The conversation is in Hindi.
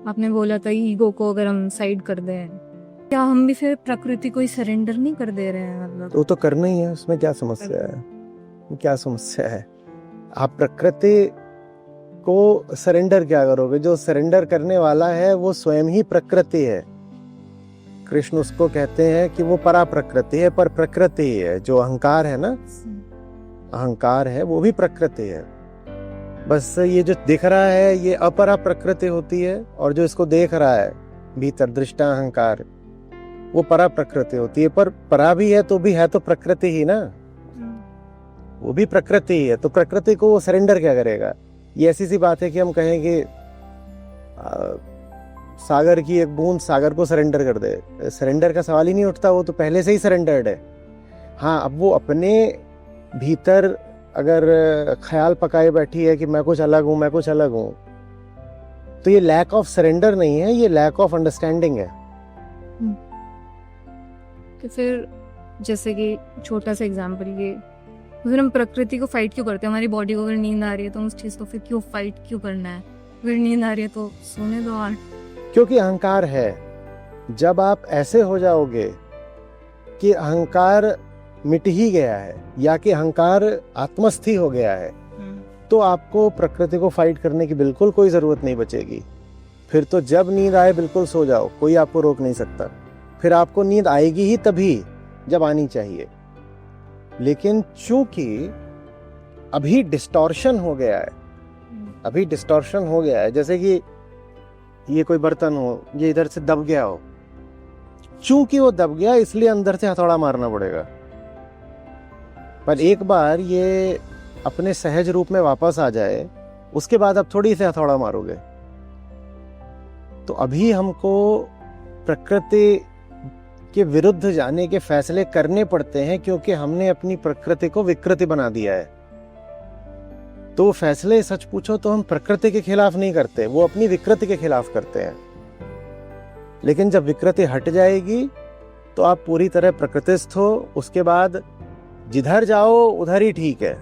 आपने बोला था ईगो को अगर हम साइड कर दें, क्या हम भी फिर प्रकृति को ही सरेंडर नहीं कर दे रहे हैं? मतलब वो तो करना ही है, उसमें क्या समस्या है? क्या समस्या है? आप प्रकृति को सरेंडर क्या करोगे? जो सरेंडर करने वाला है वो स्वयं ही प्रकृति है। कृष्ण उसको कहते हैं कि वो परा प्रकृति है, पर प्रकृति ही है। जो अहंकार है ना, अहंकार है, वो भी प्रकृति है। बस ये जो दिख रहा है ये अपरा प्रकृति होती है, और जो इसको देख रहा है भीतर दृष्टा अहंकार, वो परा प्रकृति होती है। पर परा भी है तो प्रकृति ही ना, वो भी प्रकृति ही है। तो प्रकृति को वो सरेंडर क्या करेगा? ये ऐसी सी बात है कि हम कहेंगे सागर की एक बूंद सागर को सरेंडर कर दे। सरेंडर का सवाल ही नहीं उठता, वो तो पहले से ही सरेंडर्ड है। हाँ, अब वो अपने भीतर अगर ख्याल पकाए बैठी है कि मैं कुछ अलग हूं, मैं कुछ अलग हूं, तो ये लैक ऑफ सरेंडर नहीं है, ये लैक ऑफ अंडरस्टैंडिंग है। तो फिर जैसे कि छोटा सा एग्जांपल, ये फिर हम प्रकृति को फाइट क्यों करते हैं? हमारी बॉडी को अगर नींद आ रही है तो उस चीज को फिर क्यों फाइट क्यों करना है? फिर नींद आ रही है तो सोने दो यार। क्योंकि अहंकार है। जब आप ऐसे हो जाओगे कि अहंकार मिट ही गया है या कि अहंकार आत्मस्थी हो गया है, तो आपको प्रकृति को फाइट करने की बिल्कुल कोई जरूरत नहीं बचेगी। फिर तो जब नींद आए बिल्कुल सो जाओ, कोई आपको रोक नहीं सकता। फिर आपको नींद आएगी ही तभी जब आनी चाहिए। लेकिन चूंकि अभी डिस्टॉर्शन हो गया है, अभी डिस्टॉर्शन हो गया है, जैसे कि ये कोई बर्तन हो, ये इधर से दब गया हो, चूंकि वो दब गया इसलिए अंदर से हथौड़ा मारना पड़ेगा। पर एक बार ये अपने सहज रूप में वापस आ जाए, उसके बाद आप थोड़ी से हथौड़ा मारोगे। तो अभी हमको प्रकृति के विरुद्ध जाने के फैसले करने पड़ते हैं, क्योंकि हमने अपनी प्रकृति को विकृति बना दिया है। तो फैसले सच पूछो तो हम प्रकृति के खिलाफ नहीं करते, वो अपनी विकृति के खिलाफ करते हैं। लेकिन जब विकृति हट जाएगी तो आप पूरी तरह प्रकृतिस्थ हो। उसके बाद जिधर जाओ उधर ही ठीक है।